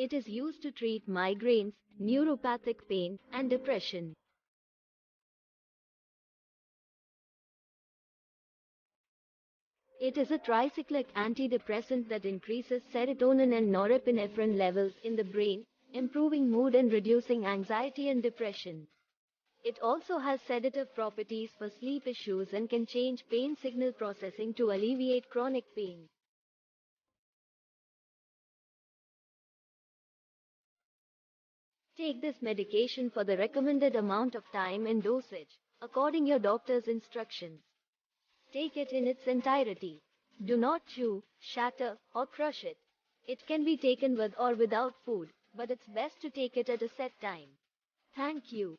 It is used to treat migraines, neuropathic pain, and depression. It is a tricyclic antidepressant that increases serotonin and norepinephrine levels in the brain, improving mood and reducing anxiety and depression. It also has sedative properties for sleep issues and can change pain signal processing to alleviate chronic pain. Take this medication for the recommended amount of time and dosage, according your doctor's instructions. Take it in its entirety. Do not chew, shatter, or crush it. It can be taken with or without food, but it's best to take it at a set time. Thank you.